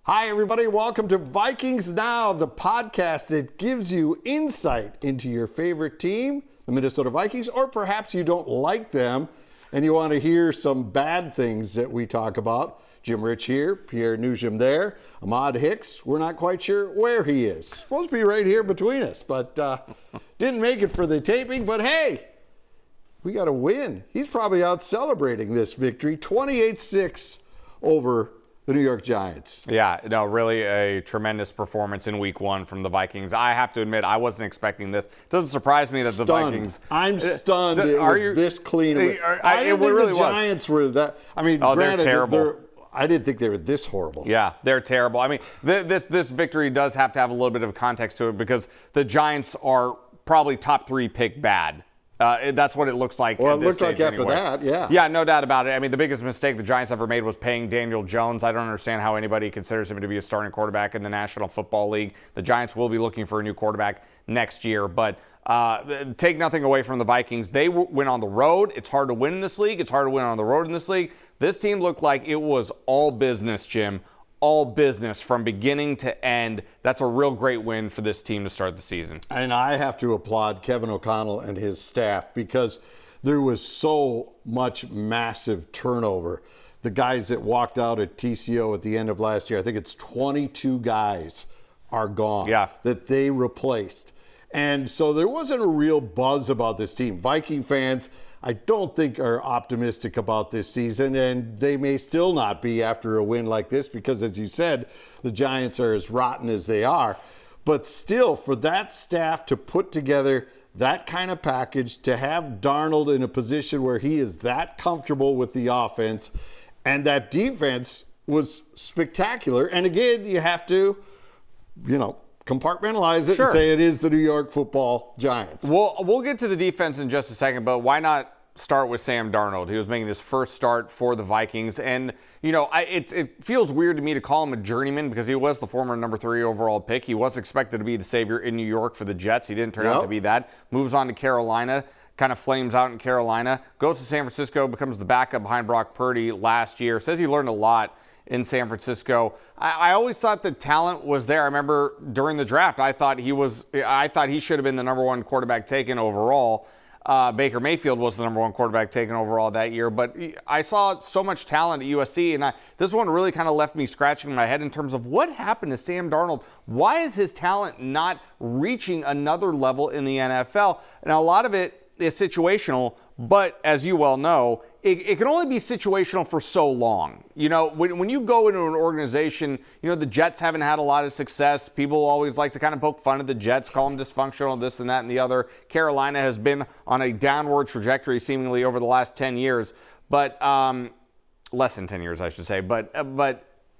Hi, everybody. Welcome to Vikings Now, the podcast that gives you insight into your favorite team, the Minnesota Vikings, or perhaps you don't like them and you want to hear some bad things that we talk about. Jim Rich here, Pierre Noujaim there, Ahmad Hicks. We're not quite sure where he is. Supposed to be right here between us, but didn't make it for the taping. But hey, we got a win. He's probably out celebrating this victory, 28-6 over the New York Giants. Yeah, no, really a tremendous performance in week one from the Vikings. I have to admit, I wasn't expecting this. It doesn't surprise me that the Vikings... I'm stunned it was this clean. I didn't think the Giants were that... I mean, granted, they're terrible. I didn't think they were this horrible. Yeah, they're terrible. I mean, this victory does have to have a little bit of context to it because the Giants are probably top three pick bad. That's what it looks like. Well, it looks like after that, yeah. Yeah, no doubt about it. I mean, the biggest mistake the Giants ever made was paying Daniel Jones. I don't understand how anybody considers him to be a starting quarterback in the National Football League. The Giants will be looking for a new quarterback next year, but take nothing away from the Vikings. They went on the road. It's hard to win in this league. It's hard to win on the road in this league. This team looked like it was all business, Jim. All business from beginning to end. That's a real great win for this team to start the season. And I have to applaud Kevin O'Connell and his staff because there was so much massive turnover. The guys that walked out at TCO at the end of last year, I think it's 22 guys are gone that they replaced. And so there wasn't a real buzz about this team. Viking fans, I don't think are optimistic about this season, and they may still not be after a win like this because, as you said, the Giants are as rotten as they are. But still, for that staff to put together that kind of package, to have Darnold in a position where he is that comfortable with the offense, and that defense was spectacular. And again, you have to, compartmentalize it and say it is the New York Football Giants. We'll get to the defense in just a second, but why not start with Sam Darnold? He was making his first start for the Vikings, and it feels weird to me to call him a journeyman because he was the former number 3 overall pick. He was expected to be the savior in New York for the Jets. He didn't turn out to be that. Moves on to Carolina, kind of flames out in Carolina, goes to San Francisco, becomes the backup behind Brock Purdy last year. Says he learned a lot in San Francisco. I always thought the talent was there. I remember during the draft, I thought he should have been the number 1 quarterback taken overall. Baker Mayfield was the number 1 quarterback taken overall that year, but I saw so much talent at USC, and this one really kind of left me scratching my head in terms of what happened to Sam Darnold. Why is his talent not reaching another level in the NFL? Now, a lot of it is situational, but as you well know, it can only be situational for so long. When you go into an organization, the Jets haven't had a lot of success. People always like to kind of poke fun at the Jets, call them dysfunctional, this and that and the other. Carolina has been on a downward trajectory seemingly over the last 10 years, but less than 10 years, I should say. But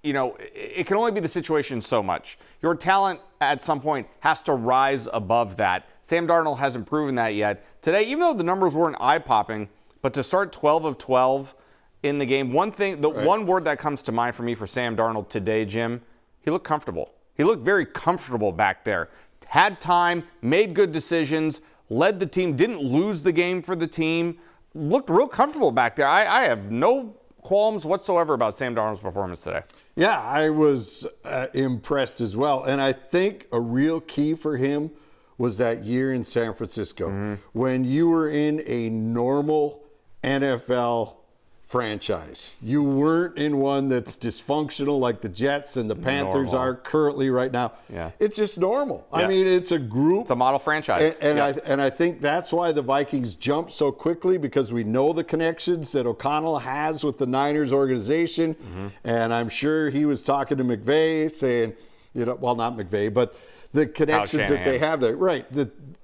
it can only be the situation so much. Your talent at some point has to rise above that. Sam Darnold hasn't proven that yet. Today, even though the numbers weren't eye-popping, but to start 12 of 12 in the game, one word that comes to mind for me for Sam Darnold today, Jim, he looked comfortable. He looked very comfortable back there. Had time, made good decisions, led the team, didn't lose the game for the team, looked real comfortable back there. I have no qualms whatsoever about Sam Darnold's performance today. Yeah, I was impressed as well. And I think a real key for him was that year in San Francisco when you were in a normal NFL franchise. You weren't in one that's dysfunctional like the Jets and the Panthers are currently right now. Yeah. It's just normal. Yeah. I mean, it's a group. It's a model franchise. And I think that's why the Vikings jumped so quickly, because we know the connections that O'Connell has with the Niners organization. And I'm sure he was talking to McVay saying, well, not McVay, but the connections that they have there. Right.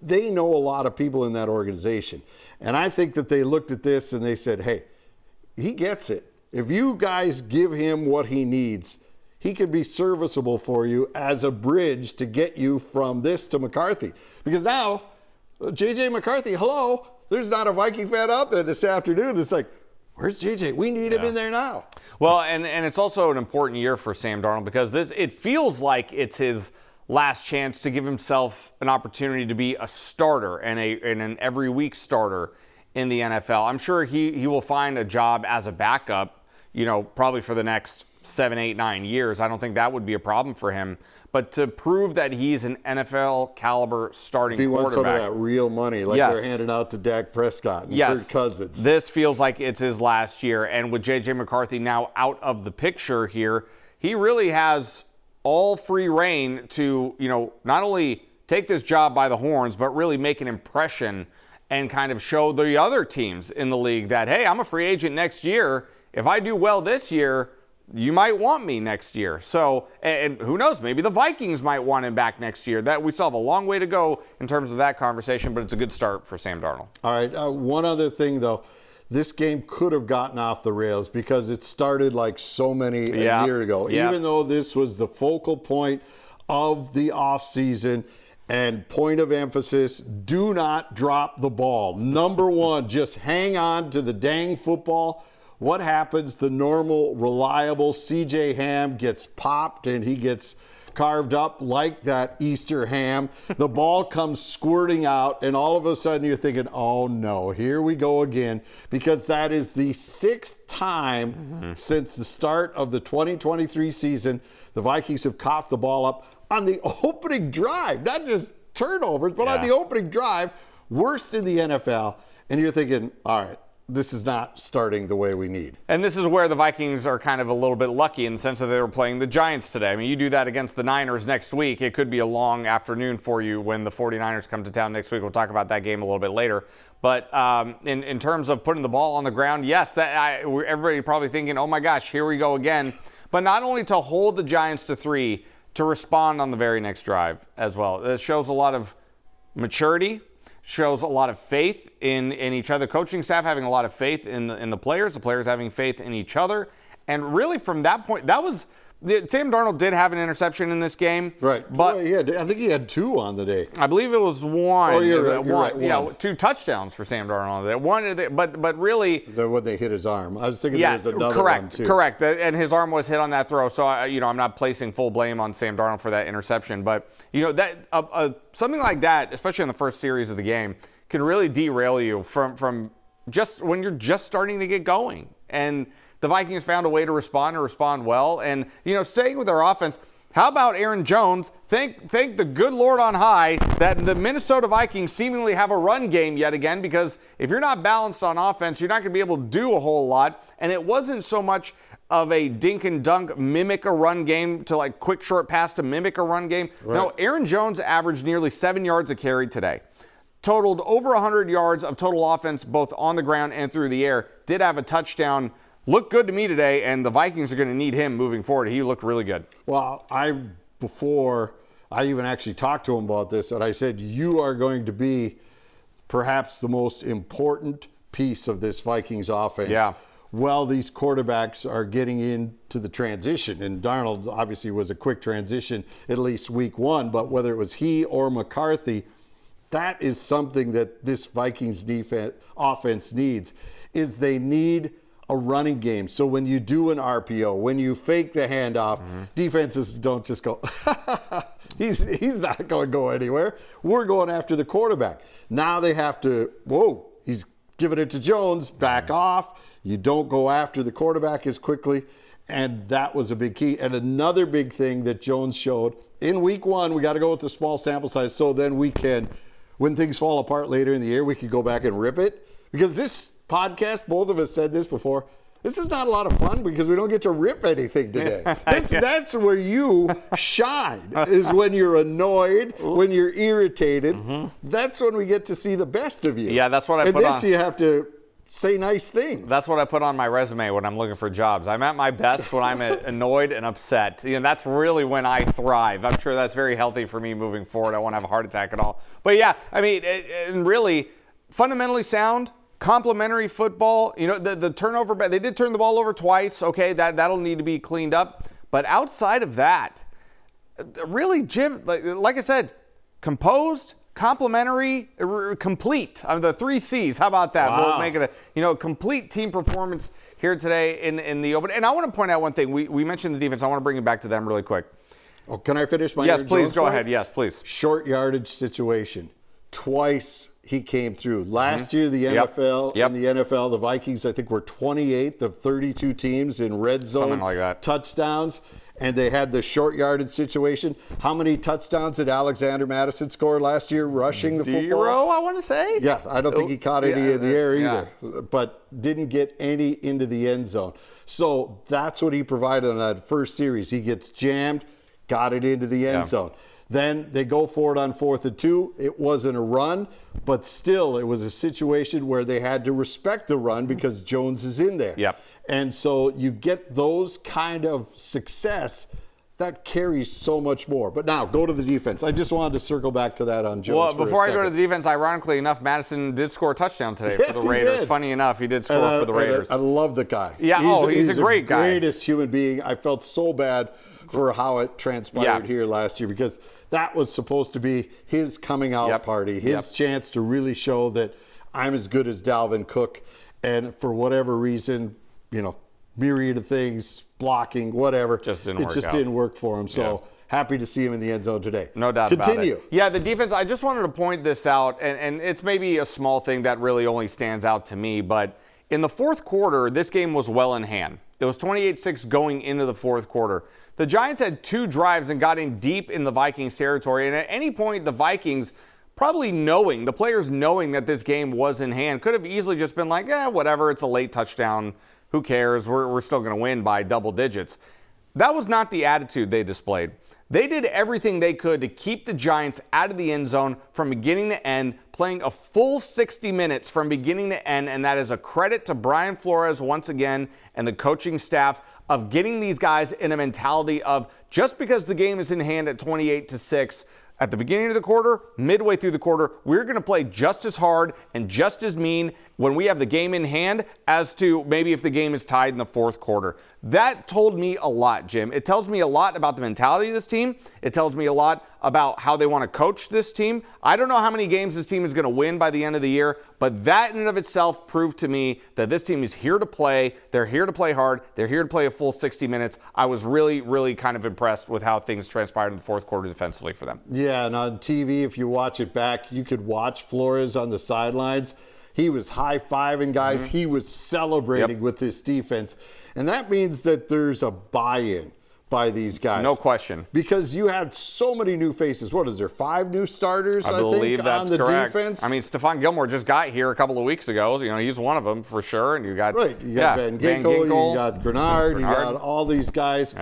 They know a lot of people in that organization. And I think that they looked at this and they said, hey, he gets it. If you guys give him what he needs, he can be serviceable for you as a bridge to get you from this to McCarthy. Because now, J.J. McCarthy, hello, there's not a Viking fan out there this afternoon that's like, where's J.J.? We need him in there now. Well, and it's also an important year for Sam Darnold because it feels like it's his last chance to give himself an opportunity to be a starter and an every week starter in the NFL. I'm sure he will find a job as a backup, probably for the next 7, 8, 9 years. I don't think that would be a problem for him. But to prove that he's an NFL caliber starting if he quarterback. wants some of that real money, like they're handing out to Dak Prescott and Kirk Cousins. This feels like it's his last year. And with J.J. McCarthy now out of the picture here, he really has all free reign to, not only take this job by the horns, but really make an impression and kind of show the other teams in the league that, hey, I'm a free agent next year. If I do well this year, you might want me next year. So, and who knows, maybe the Vikings might want him back next year. That we still have a long way to go in terms of that conversation, but it's a good start for Sam Darnold. All right, one other thing, though. This game could have gotten off the rails because it started like so many a year ago. Even though this was the focal point of the offseason and point of emphasis, do not drop the ball. Number one, just hang on to the dang football. What happens? The normal, reliable C.J. Ham gets popped and he gets carved up like that Easter ham. The ball comes squirting out, and all of a sudden you're thinking, oh no, here we go again, because that is the 6th time since the start of the 2023 season the Vikings have coughed the ball up on the opening drive, not just turnovers, but on the opening drive, worst in the NFL. And you're thinking, all right, this is not starting the way we need. And this is where the Vikings are kind of a little bit lucky in the sense that they were playing the Giants today. I mean, you do that against the Niners next week, it could be a long afternoon for you when the 49ers come to town next week. We'll talk about that game a little bit later. But in terms of putting the ball on the ground, yes, everybody probably thinking, oh my gosh, here we go again. But not only to hold the Giants to 3, to respond on the very next drive as well. It shows a lot of maturity, shows a lot of faith in each other. Coaching staff having a lot of faith in the players having faith in each other. And really from that point, Sam Darnold did have an interception in this game. Right. But I think he had 2 on the day. I believe it was 1. Oh, you're right. Yeah, 2 touchdowns for Sam Darnold on the day. One, but really. When they hit his arm. I was thinking there was another one too. Correct. And his arm was hit on that throw. So, I'm not placing full blame on Sam Darnold for that interception. But, that something like that, especially in the first series of the game, can really derail you from just when you're just starting to get going. And the Vikings found a way to respond well. And, staying with their offense, how about Aaron Jones? Thank the good Lord on high that the Minnesota Vikings seemingly have a run game yet again, because if you're not balanced on offense, you're not going to be able to do a whole lot. And it wasn't so much of a dink and dunk, mimic a run game to like quick short pass to mimic a run game. Right. No, Aaron Jones averaged nearly 7 yards a carry today. Totaled over 100 yards of total offense, both on the ground and through the air. Did have a touchdown. Looked good to me today, and the Vikings are going to need him moving forward. He looked really good. Well, before I even actually talked to him about this, and I said, you are going to be perhaps the most important piece of this Vikings offense. Yeah. Well, these quarterbacks are getting into the transition, and Darnold obviously was a quick transition, at least week 1, but whether it was he or McCarthy, that is something that this Vikings offense needs, is they need a running game. So when you do an RPO, when you fake the handoff, defenses don't just go, he's not going to go anywhere. We're going after the quarterback. Now they have to, he's giving it to Jones, back off. You don't go after the quarterback as quickly. And that was a big key. And another big thing that Jones showed in week 1, we got to go with the small sample size so then we can, when things fall apart later in the year, we can go back and rip it. Because this podcast, both of us said this before, this is not a lot of fun because we don't get to rip anything today. That's where you shine, is when you're annoyed, when you're irritated. That's when we get to see the best of you. Yeah, that's what I put on. And this you have to say nice things. That's what I put on my resume when I'm looking for jobs. I'm at my best when I'm annoyed and upset. That's really when I thrive. I'm sure that's very healthy for me moving forward. I won't have a heart attack at all. But yeah, I mean, and really fundamentally sound. Complementary football, the turnover, they did turn the ball over twice. Okay, that'll need to be cleaned up. But outside of that, really, Jim, like I said, composed, complementary, complete. The 3 C's. How about that? Wow. We'll make it a complete team performance here today in the open. And I want to point out one thing. We mentioned the defense. I want to bring it back to them really quick. Oh, can I finish my? Yes, please go ahead. Yes, please. Short yardage situation. Twice he came through. Last year, the NFL, in the NFL, the Vikings, I think, were 28th of 32 teams in red zone touchdowns, and they had the short yardage situation. How many touchdowns did Alexander Madison score last year rushing the football? 0, I want to say. Yeah, I don't think he caught any in the air either, but didn't get any into the end zone. So that's what he provided on that first series. He gets jammed, got it into the end zone. Then they go for it on 4th and 2. It wasn't a run, but still it was a situation where they had to respect the run because Jones is in there. And so you get those kind of success that carries so much more. But now go to the defense. I just wanted to circle back to that on Jones. Well, before I go to the defense, ironically enough, Madison did score a touchdown today for the Raiders. Funny enough, he did score for the Raiders. I love the guy. Yeah, he's a great guy. Greatest human being. I felt so bad for how it transpired here last year because that was supposed to be his coming out party, his chance to really show that I'm as good as Dalvin Cook. And for whatever reason, myriad of things, blocking, whatever, it just didn't work for him. So happy to see him in the end zone today. No doubt about it. Yeah, the defense, I just wanted to point this out, and it's maybe a small thing that really only stands out to me, but in the fourth quarter, this game was well in hand. It was 28-6 going into the fourth quarter. The Giants had 2 drives and got in deep in the Vikings territory, and at any point, the Vikings, probably knowing, the players knowing that this game was in hand, could have easily just been like, whatever, it's a late touchdown. Who cares? We're still going to win by double digits. That was not the attitude they displayed. They did everything they could to keep the Giants out of the end zone from beginning to end, playing a full 60 minutes from beginning to end, and that is a credit to Brian Flores once again and the coaching staff of getting these guys in a mentality of just because the game is in hand at 28-6, at the beginning of the quarter, midway through the quarter, we're going to play just as hard and just as mean when we have the game in hand as to maybe if the game is tied in the fourth quarter. That told me a lot, Jim. It tells me a lot about the mentality of this team. It tells me a lot about how they want to coach this team. I don't know how many games this team is going to win by the end of the year, but that in and of itself proved to me that this team is here to play. They're here to play hard. They're here to play a full 60 minutes. I was really, really kind of impressed with how things transpired in the fourth quarter defensively for them. Yeah, and on TV, if you watch it back, you could watch Flores on the sidelines. He was high-fiving guys. He was celebrating with this defense. And that means that there's a buy-in by these guys. No question. Because you had so many new faces. What is there, 5 new starters, I believe think, that's on the correct. defense? I mean, Stephon Gilmore just got here a couple of weeks ago. He's one of them for sure. And you got you got Van Ginkel, you got Grenard, you got all these guys,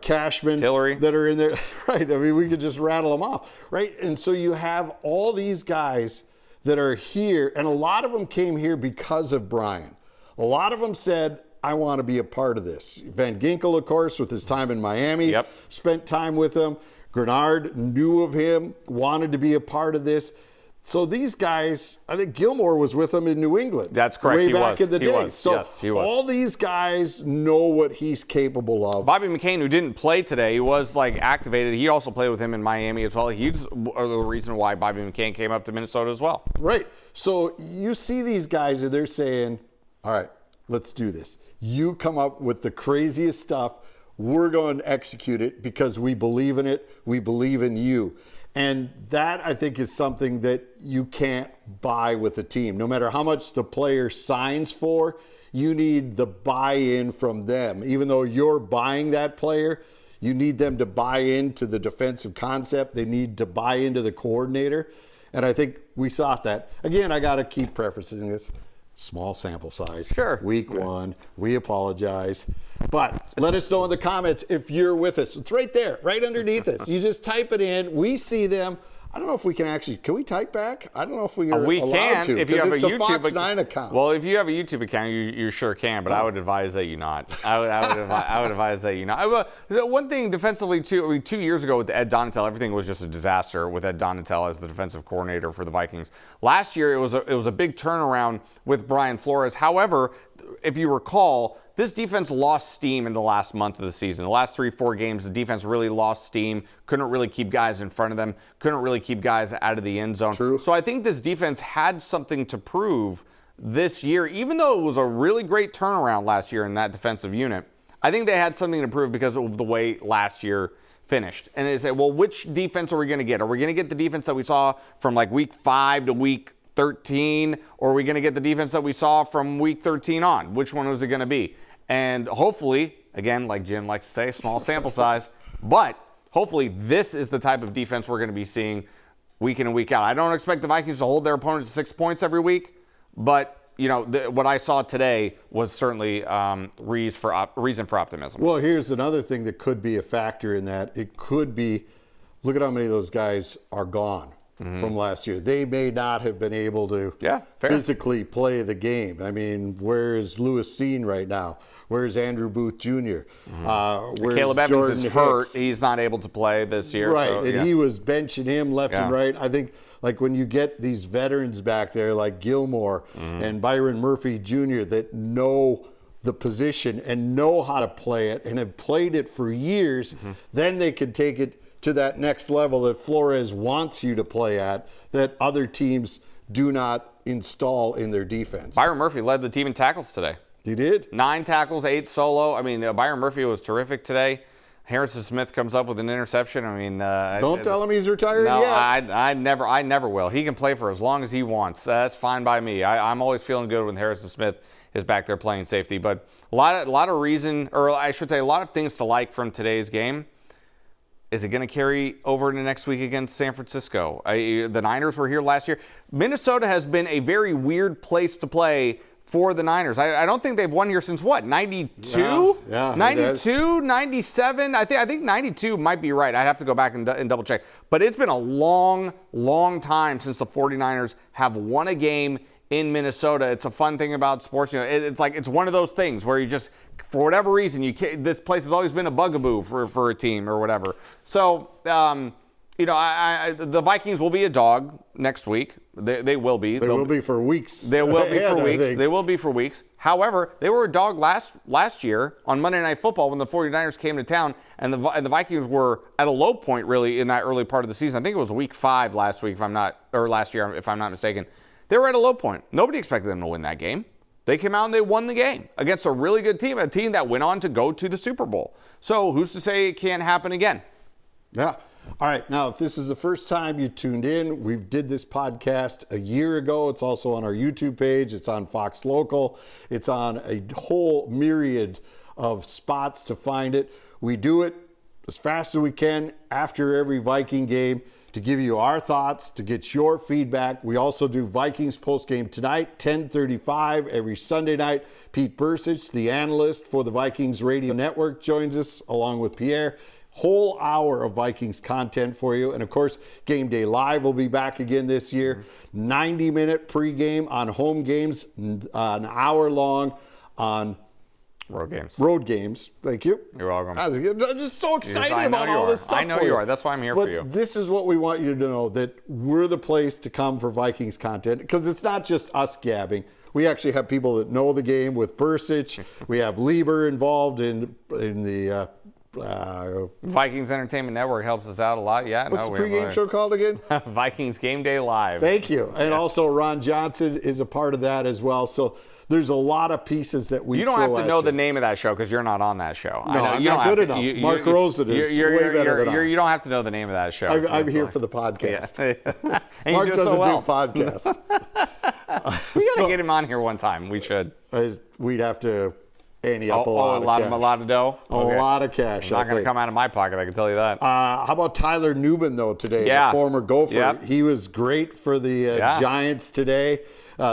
Cashman, Tillery, that are in there. Right. I mean, we could just rattle them off. Right. And so you have all these guys that are here, and a lot of them came here because of Brian. A lot of them said, I want to be a part of this. Van Ginkel, of course, with his time in Miami, spent time with him. Grenard knew of him, wanted to be a part of this. So these guys, I think Gilmore was with them in New England. That's correct. Way back in the day. So yes, he was. All these guys know what he's capable of. Bobby McCain, who didn't play today, he was activated. He also played with him in Miami as well. He's the reason why Bobby McCain came up to Minnesota as well. Right. So you see these guys and they're saying, all right, let's do this. You come up with the craziest stuff. We're going to execute it because we believe in it. We believe in you. And that, I think, is something that you can't buy with a team. No matter how much the player signs for, you need the buy-in from them. Even though you're buying that player, you need them to buy into the defensive concept. They need to buy into the coordinator. And I think we saw that. Again, I got to keep prefacing this. Small sample size. Sure. Week 1. We apologize. But let us know in the comments if you're with us. It's right there, right underneath us. You just type it in. We see them. I don't know if we can we type back? I don't know if we are allowed to. If you have a YouTube Fox 9 account. Well, if you have a YouTube account, you sure can, but I would advise that you not. I would advise that you not. One thing defensively, too, 2 years ago with Ed Donatel, everything was just a disaster with Ed Donatel as the defensive coordinator for the Vikings. Last year, it was a big turnaround with Brian Flores. However, if you recall, this defense lost steam in the last month of the season. The last 3-4 games, the defense really lost steam, couldn't really keep guys in front of them, couldn't really keep guys out of the end zone. True. So I think this defense had something to prove this year, even though it was a really great turnaround last year in that defensive unit. I think they had something to prove because of the way last year finished. And they say, well, which defense are we going to get? Are we going to get the defense that we saw from week 5 to week 13, or are we going to get the defense that we saw from week 13 on? Which one was it going to be? And hopefully, again, like Jim likes to say, small sample size, but hopefully this is the type of defense we're going to be seeing week in and week out. I don't expect the Vikings to hold their opponents to 6 points every week, but what I saw today was certainly reason for optimism. Well, here's another thing that could be a factor in that. It could be, look at how many of those guys are gone from last year. They may not have been able to physically play the game. I mean, where is Lewis Seen right now? Where's Andrew Booth Jr.? Where's Caleb Evans Jordan is Hicks? hurt. He's not able to play this year. Right, so, and he was benching him left and right. I think, like, when you get these veterans back there like Gilmore and Byron Murphy Jr. that know the position and know how to play it and have played it for years, then they can take it to that next level that Flores wants you to play at, that other teams do not install in their defense. Byron Murphy led the team in tackles today. He did? 9 tackles, 8 solo. I mean, Byron Murphy was terrific today. Harrison Smith comes up with an interception. I mean, don't tell him he's retired no, yet. I never will. He can play for as long as he wants. That's fine by me. I'm always feeling good when Harrison Smith is back there playing safety. But a lot of reason, or I should say, a lot of things to like from today's game. Is it going to carry over into next week against San Francisco? The Niners were here last year. Minnesota has been a very weird place to play for the Niners. I don't think they've won here since what, 92? Yeah, 92, 97? I think 92 might be right. I'd have to go back and double check. But it's been a long time since the 49ers have won a game in Minnesota. It's a fun thing about sports. It's like, it's one of those things where you just, for whatever reason, this place has always been a bugaboo for a team or whatever. So, the Vikings will be a dog next week. They will be. They will be for weeks. They will be for weeks. They will be for weeks. However, they were a dog last year on Monday Night Football when the 49ers came to town, and the Vikings were at a low point really in that early part of the season. I think it was week 5 last year, if I'm not mistaken. They were at a low point. Nobody expected them to win that game. They came out and they won the game against a really good team, a team that went on to go to the Super Bowl. So who's to say it can't happen again? Yeah. All right. Now, if this is the first time you tuned in, we did this podcast a year ago. It's also on our YouTube page. It's on Fox Local. It's on a whole myriad of spots to find it. We do it as fast as we can after every Viking game to give you our thoughts, to get your feedback. We also do Vikings postgame tonight, 10:35 every Sunday night. Pete Bursich, the analyst for the Vikings Radio Network, joins us along with Pierre. Whole hour of Vikings content for you. And of course, Game Day Live will be back again this year. 90-minute pregame on home games, an hour long on Road games. Thank you. You're welcome. I'm just so excited about all this stuff. I know you are. That's why I'm here for you. This is what we want you to know, that we're the place to come for Vikings content, because it's not just us gabbing. We actually have people that know the game with Bursich. We have Lieber involved in the Vikings Entertainment Network helps us out a lot. Yeah. What's the pregame show called again? Vikings Game Day Live. Thank you. And also Ron Johnson is a part of that as well. So there's a lot of pieces that we. You don't have to know the name of that show because you're not on that show. No, I'm not good enough. Mark Rosen is way better than I. You don't have to know the name of that show. I'm here for the podcast. Yeah. And Mark you do doesn't so well. do podcasts. We got to get him on here one time. We should. We'd have to ante up a lot of dough. A lot of cash. Not going to come out of my pocket, I can tell you that. How about Tyler Nubin, though, today? The former Gopher. Yep. He was great for the Giants today.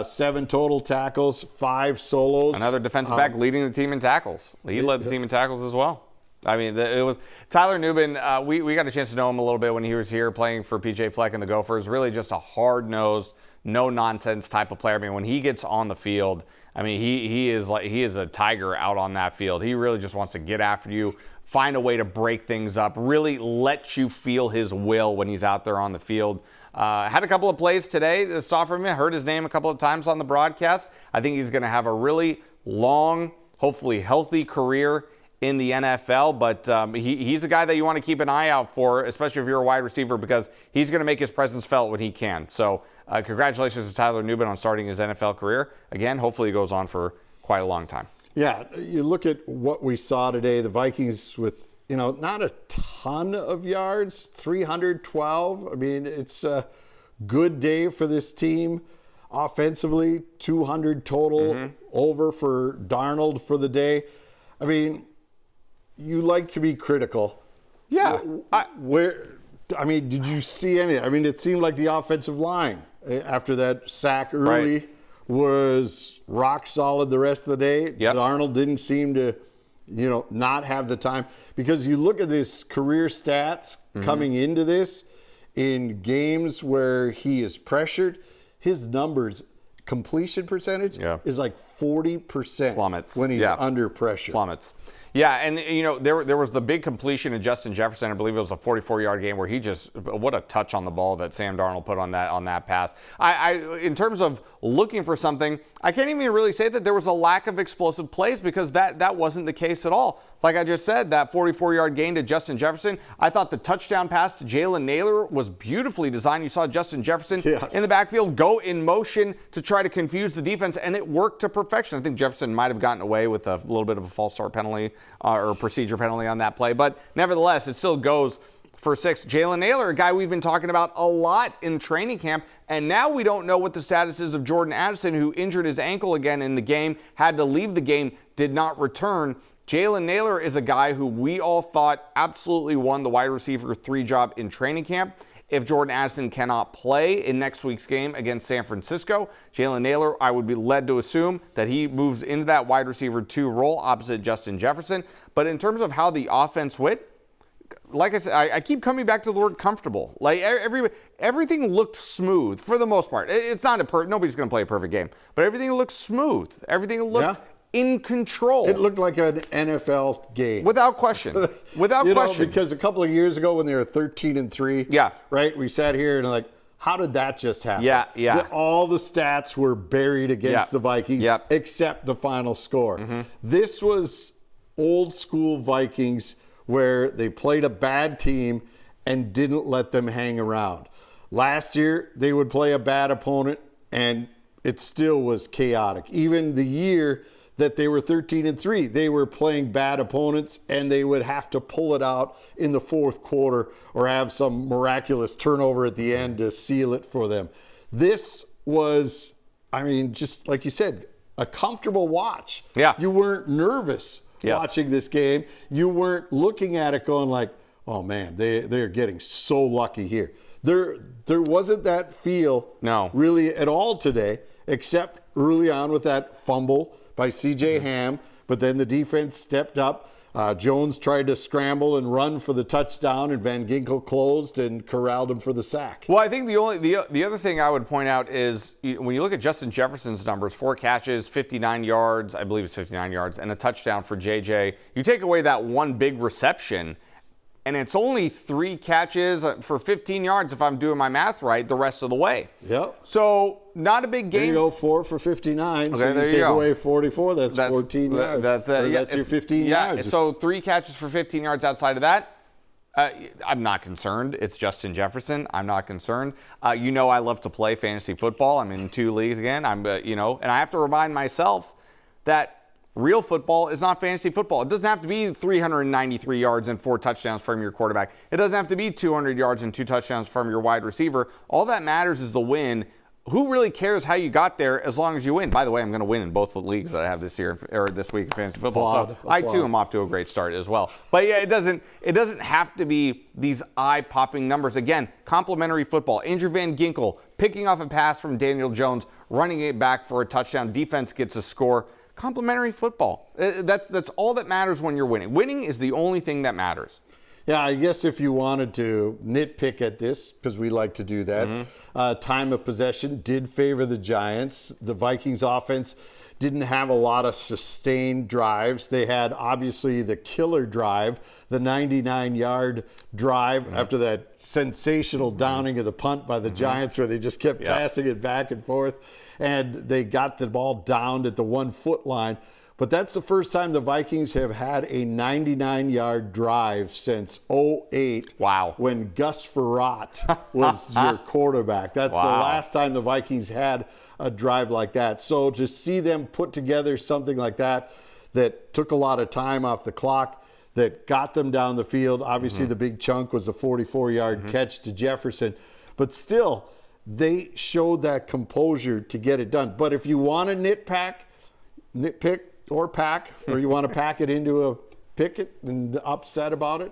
7 total tackles, 5 solos. Another defensive back leading the team in tackles. He led the team in tackles as well. I mean, it was Tyler Nubin. We got a chance to know him a little bit when he was here playing for PJ Fleck and the Gophers. Really just a hard-nosed, no-nonsense type of player. I mean, when he gets on the field, I mean, he is a tiger out on that field. He really just wants to get after you, find a way to break things up, really let you feel his will when he's out there on the field. Had a couple of plays today. Saw from him, heard his name a couple of times on the broadcast. I think he's going to have a really long, hopefully healthy career in the NFL, but he's a guy that you want to keep an eye out for, especially if you're a wide receiver, because he's going to make his presence felt when he can. So congratulations to Tyler Nubin on starting his NFL career. Again, hopefully he goes on for quite a long time. Yeah, you look at what we saw today, the Vikings with, not a ton of yards, 312. I mean, it's a good day for this team. offensively, 200 total over for Darnold for the day. I mean, you like to be critical. Yeah. Did you see any? I mean, it seemed like the offensive line after that sack early was rock solid the rest of the day. Yep. Darnold didn't seem to, not have the time, because you look at his career stats coming into this in games where he is pressured, his numbers, completion percentage is like 40% plummets when he's under pressure. Plummets. Yeah, and there was the big completion in Justin Jefferson. I believe it was a 44-yard game where what a touch on the ball that Sam Darnold put on that pass. In terms of looking for something, I can't even really say that there was a lack of explosive plays, because that wasn't the case at all. Like I just said, that 44-yard gain to Justin Jefferson, I thought the touchdown pass to Jalen Nailor was beautifully designed. You saw Justin Jefferson in the backfield go in motion to try to confuse the defense, and it worked to perfection. I think Jefferson might have gotten away with a little bit of a false start penalty or procedure penalty on that play, but nevertheless, it still goes for 6. Jalen Nailor, a guy we've been talking about a lot in training camp, and now we don't know what the status is of Jordan Addison, who injured his ankle again in the game, had to leave the game, did not return. Jalen Nailor is a guy who we all thought absolutely won the wide receiver 3 job in training camp. If Jordan Addison cannot play in next week's game against San Francisco, Jalen Nailor, I would be led to assume that he moves into that wide receiver 2 role opposite Justin Jefferson. But in terms of how the offense went, like I said, I keep coming back to the word comfortable. Like everything looked smooth for the most part. It's not nobody's going to play a perfect game, but everything looked smooth. Everything looked in control. It looked like an NFL game. Without question. Without question. Because a couple of years ago when they were 13-3, right, we sat here and like, how did that just happen? Yeah. All the stats were buried against the Vikings except the final score. This was old school Vikings where they played a bad team and didn't let them hang around. Last year, they would play a bad opponent and it still was chaotic. Even the year that they were 13-3, they were playing bad opponents and they would have to pull it out in the fourth quarter or have some miraculous turnover at the end to seal it for them. This was, just like you said, a comfortable watch. Yeah. You weren't nervous watching this game. You weren't looking at it going like, oh man, they're getting so lucky here. There wasn't that feel really at all today, except early on with that fumble by C.J. Ham, but then the defense stepped up. Jones tried to scramble and run for the touchdown, and Van Ginkel closed and corralled him for the sack. Well, I think the other thing I would point out is when you look at Justin Jefferson's numbers, 4 catches, 59 yards, I believe it's 59 yards, and a touchdown for JJ. You take away that one big reception, and it's only 3 catches for 15 yards, if I'm doing my math right, the rest of the way. Yep. So not a big game. There you go, 4 for 59. Okay, so you take away 44, that's 14 yards. That's your 15 yards. So 3 catches for 15 yards outside of that. I'm not concerned. It's Justin Jefferson. I'm not concerned. I love to play fantasy football. I'm in 2 leagues again. And I have to remind myself that real football is not fantasy football. It doesn't have to be 393 yards and 4 touchdowns from your quarterback. It doesn't have to be 200 yards and 2 touchdowns from your wide receiver. All that matters is the win. Who really cares how you got there as long as you win? By the way, I'm going to win in both the leagues that I have this year or this week in fantasy football. I too am off to a great start as well. But yeah, it doesn't have to be these eye-popping numbers. Again, complimentary football. Andrew Van Ginkel picking off a pass from Daniel Jones, running it back for a touchdown. Defense gets a score. Complimentary football. That's all that matters when you're winning. Winning is the only thing that matters. Yeah, I guess if you wanted to nitpick at this, because we like to do that, time of possession did favor the Giants. The Vikings offense didn't have a lot of sustained drives. They had, obviously, the killer drive, the 99-yard drive after that sensational downing of the punt by the Giants where they just kept passing it back and forth. And they got the ball downed at the 1-foot line. But that's the first time the Vikings have had a 99-yard drive since 2008. Wow. When Gus Frerotte was your quarterback. That's the last time the Vikings had a drive like that. So to see them put together something like that took a lot of time off the clock, that got them down the field. Obviously, the big chunk was the 44-yard catch to Jefferson. But still, they showed that composure to get it done. But if you want to nitpick or pack, or you want to pack it into a picket and upset about it,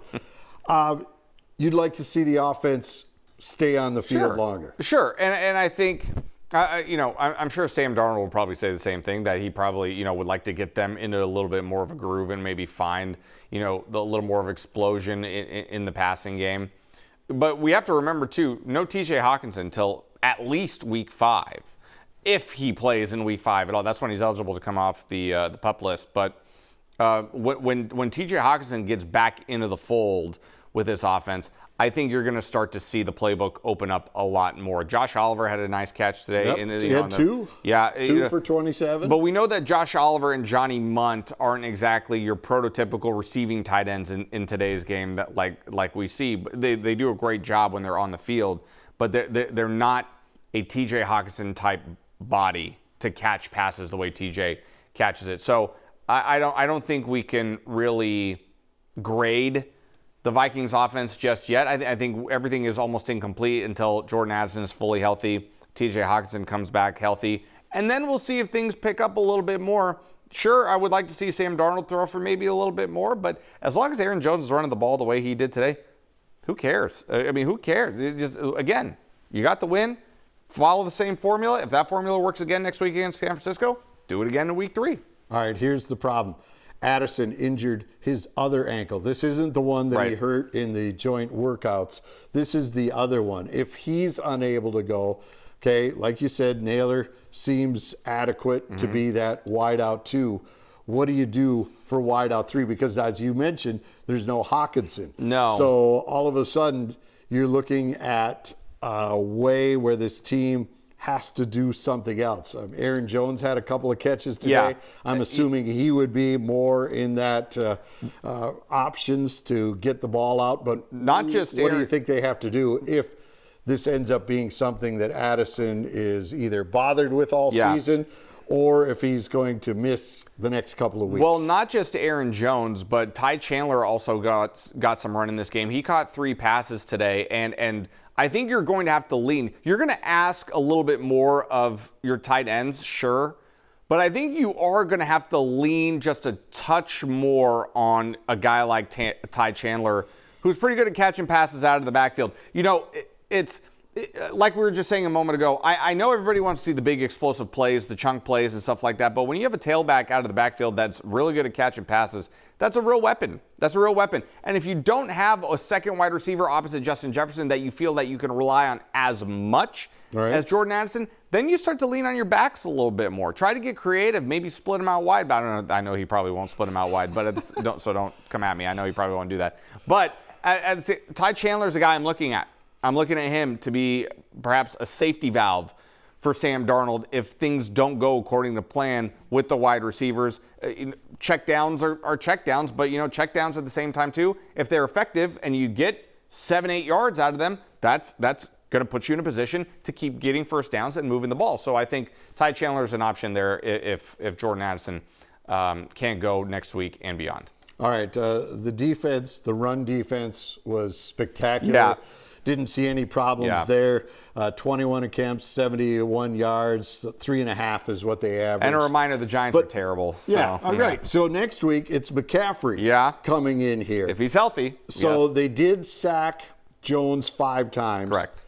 you'd like to see the offense stay on the field longer. Sure, and I think, I'm sure Sam Darnold will probably say the same thing, that he probably, would like to get them into a little bit more of a groove and maybe find, a little more of explosion in the passing game. But we have to remember, too, no TJ Hawkinson until at least week 5. If he plays in week 5 at all, that's when he's eligible to come off the PUP list. But when TJ Hawkinson gets back into the fold with this offense, I think you're going to start to see the playbook open up a lot more. Josh Oliver had a nice catch today. Yep. He had 2. Yeah. 2 for 27. But we know that Josh Oliver and Johnny Munt aren't exactly your prototypical receiving tight ends in today's game that like we see. They do a great job when they're on the field, but they're not a TJ Hawkinson type body to catch passes the way TJ catches it. So I don't think we can really grade the Vikings offense just yet. I think everything is almost incomplete until Jordan Addison is fully healthy, TJ Hawkinson comes back healthy, and then we'll see if things pick up a little bit more. Sure, I would like to see Sam Darnold throw for maybe a little bit more, but as long as Aaron Jones is running the ball the way he did today, who cares? I mean, who cares? Again, you got the win. Follow the same formula. If that formula works again next week against San Francisco, do it again in week 3. All right, here's the problem. Addison injured his other ankle. This isn't the one that he hurt in the joint workouts. This is the other one. If he's unable to go, okay, like you said, Naylor seems adequate to be that wideout 2. What do you do for wideout 3? Because as you mentioned, there's no Hawkinson. No. So all of a sudden, you're looking at a way where this team has to do something else. Aaron Jones had a couple of catches today. Yeah. I'm assuming he would be more in that options to get the ball out. But not just what do you think they have to do if this ends up being something that Addison is either bothered with all season, or if he's going to miss the next couple of weeks? Well, not just Aaron Jones, but Ty Chandler also got some run in this game. He caught 3 passes today, and I think you're going to have to lean. You're going to ask a little bit more of your tight ends, sure, but I think you are going to have to lean just a touch more on a guy like Ty Chandler, who's pretty good at catching passes out of the backfield. It's like we were just saying a moment ago, I know everybody wants to see the big explosive plays, the chunk plays and stuff like that, but when you have a tailback out of the backfield that's really good at catching passes, that's a real weapon. That's a real weapon. And if you don't have a second wide receiver opposite Justin Jefferson that you feel that you can rely on as much as Jordan Addison, then you start to lean on your backs a little bit more. Try to get creative, maybe split him out wide. But I know he probably won't split him out wide, but don't come at me. I know he probably won't do that. But Ty Chandler is the guy I'm looking at. I'm looking at him to be perhaps a safety valve for Sam Darnold if things don't go according to plan with the wide receivers. Checkdowns are checkdowns, but checkdowns at the same time too, if they're effective and you get 7-8 yards out of them, that's going to put you in a position to keep getting first downs and moving the ball. So I think Ty Chandler is an option there if Jordan Addison can't go next week and beyond. All right, the defense, the run defense was spectacular. Yeah. Didn't see any problems there. 21 attempts, 71 yards, 3.5 is what they averaged. And a reminder, the Giants are terrible. So, all right. So next week, it's McCaffrey coming in here. If he's healthy. So they did sack Jones 5 times. Correct.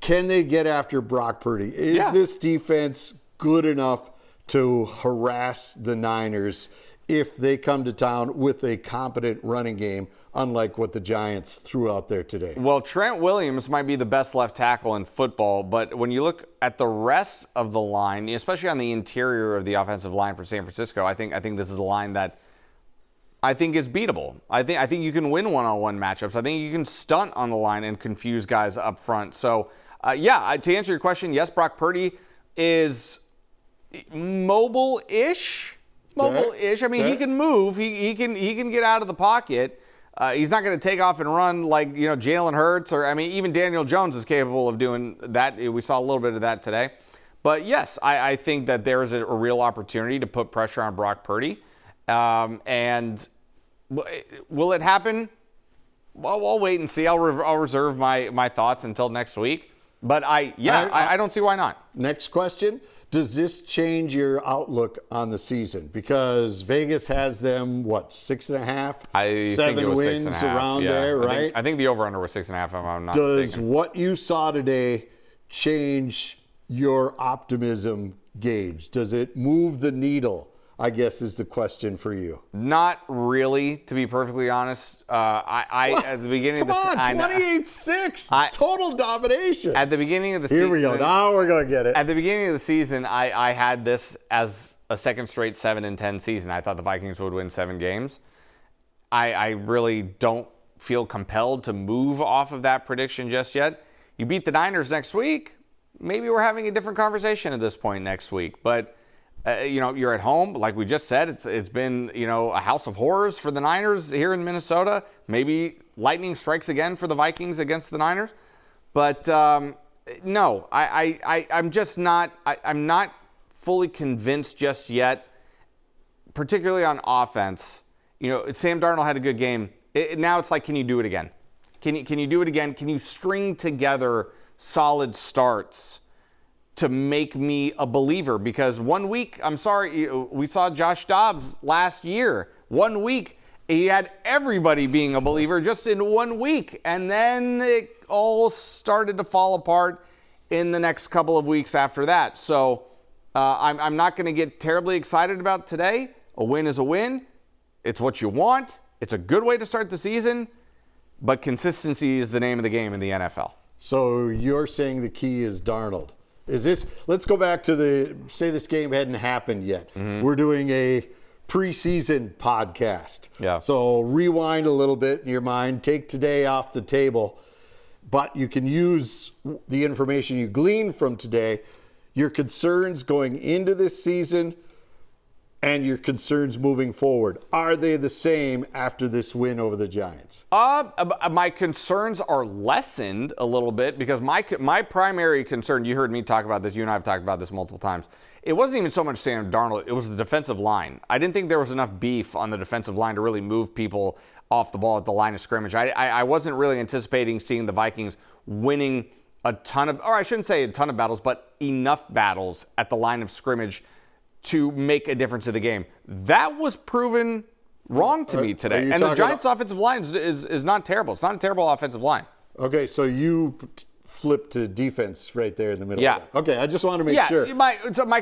Can they get after Brock Purdy? Is this defense good enough to harass the Niners if they come to town with a competent running game, unlike what the Giants threw out there today? Well, Trent Williams might be the best left tackle in football, but when you look at the rest of the line, especially on the interior of the offensive line for San Francisco, I think this is a line that I think is beatable. I think you can win one-on-one matchups. I think you can stunt on the line and confuse guys up front. So, to answer your question, yes, Brock Purdy is mobile-ish. I mean, he can move. He can get out of the pocket. He's not going to take off and run like Jalen Hurts or even Daniel Jones is capable of doing that. We saw a little bit of that today. But yes, I think that there is a real opportunity to put pressure on Brock Purdy. And will it happen? Well, we'll wait and see. I'll reserve my thoughts until next week. But I don't see why not. Next question. Does this change your outlook on the season? Because Vegas has them, 6.5? 7 wins around there, right? I think the over-under was 6.5, if I'm not mistaken. Does mistaken. what you saw today change your optimism gauge? Does it move the needle, I guess, is the question for you. Not really, to be perfectly honest. At the beginning Come of the on, 28-6, total domination. At the beginning of the season. Here we go. Now we're going to get it. At the beginning of the season, I had this as a second straight 7-10 season. I thought the Vikings would win 7 games. I really don't feel compelled to move off of that prediction just yet. You beat the Niners next week, maybe we're having a different conversation at this point next week. But you're at home, like we just said. It's been a house of horrors for the Niners here in Minnesota. Maybe lightning strikes again for the Vikings against the Niners. But no, I'm just not. I'm not fully convinced just yet, particularly on offense. Sam Darnold had a good game. Now it's like, can you do it again? Can you do it again? Can you string together solid starts to make me a believer? Because 1 week, I'm sorry, we saw Josh Dobbs last year. 1 week, he had everybody being a believer just in 1 week. And then it all started to fall apart in the next couple of weeks after that. So I'm not going to get terribly excited about today. A win is a win. It's what you want. It's a good way to start the season. But consistency is the name of the game in the NFL. So you're saying the key is Darnold. Let's go back to say this game hadn't happened yet. Mm-hmm. We're doing a preseason podcast. Yeah. So rewind a little bit in your mind, take today off the table, but you can use the information you gleaned from today, your concerns going into this season and your concerns moving forward. Are they the same after this win over the Giants? My concerns are lessened a little bit because my primary concern, you heard me talk about this, you and I have talked about this multiple times, it wasn't even so much Sam Darnold, it was the defensive line. I didn't think there was enough beef on the defensive line to really move people off the ball at the line of scrimmage. I wasn't really anticipating seeing the Vikings winning a ton of, or I shouldn't say a ton of battles, but enough battles at the line of scrimmage to make a difference in the game. That was proven wrong to me today. And the Giants' offensive line is not terrible. It's not a terrible offensive line. Okay, so you flipped to defense right there in the middle. Yeah. Of that. Okay, I just want to make sure. My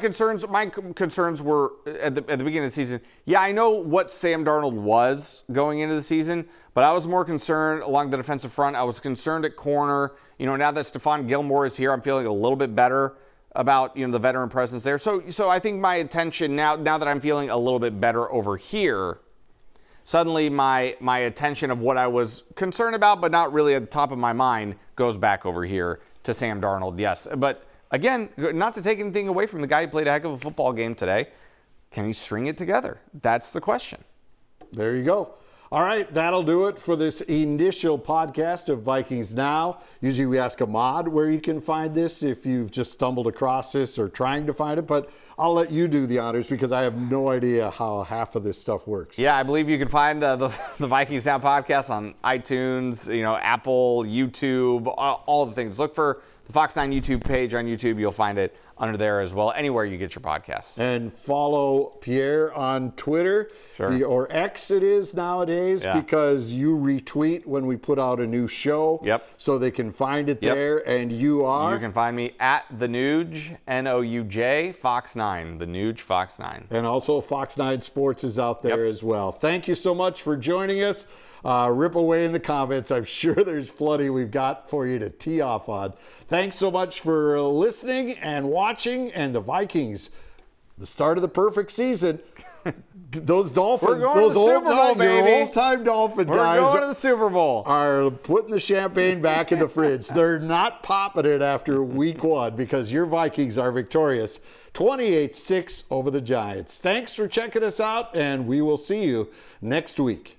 concerns were at the beginning of the season. Yeah, I know what Sam Darnold was going into the season, but I was more concerned along the defensive front. I was concerned at corner. Now that Stephon Gilmore is here, I'm feeling a little bit better about the veteran presence there. So I think my attention now that I'm feeling a little bit better over here, suddenly my attention of what I was concerned about but not really at the top of my mind goes back over here to Sam Darnold. Yes, but again, not to take anything away from the guy who played a heck of a football game today. Can he string it together? That's the question. There you go. All right, that'll do it for this initial podcast of Vikings Now. Usually we ask a mod where you can find this if you've just stumbled across this or trying to find it, but I'll let you do the honors because I have no idea how half of this stuff works. Yeah, I believe you can find the Vikings Now podcast on iTunes, Apple, YouTube, all the things. Look for the Fox 9 YouTube page on YouTube. You'll find it under there as well, anywhere you get your podcasts. And follow Pierre on Twitter, sure. Or X it is nowadays, because you retweet when we put out a new show. Yep. So they can find it there, and you are? You can find me at the Nouj, Nouj, Fox 9, the Nouj Fox 9. And also Fox 9 Sports is out there as well. Thank you so much for joining us. Rip away in the comments. I'm sure there's plenty we've got for you to tee off on. Thanks so much for listening and watching. And the Vikings, the start of the perfect season. Those Dolphins, those old-time Dolphin guys, we're going to the Super Bowl, are putting the champagne back in the fridge. They're not popping it after week 1 because your Vikings are victorious 28-6 over the Giants. Thanks for checking us out, and we will see you next week.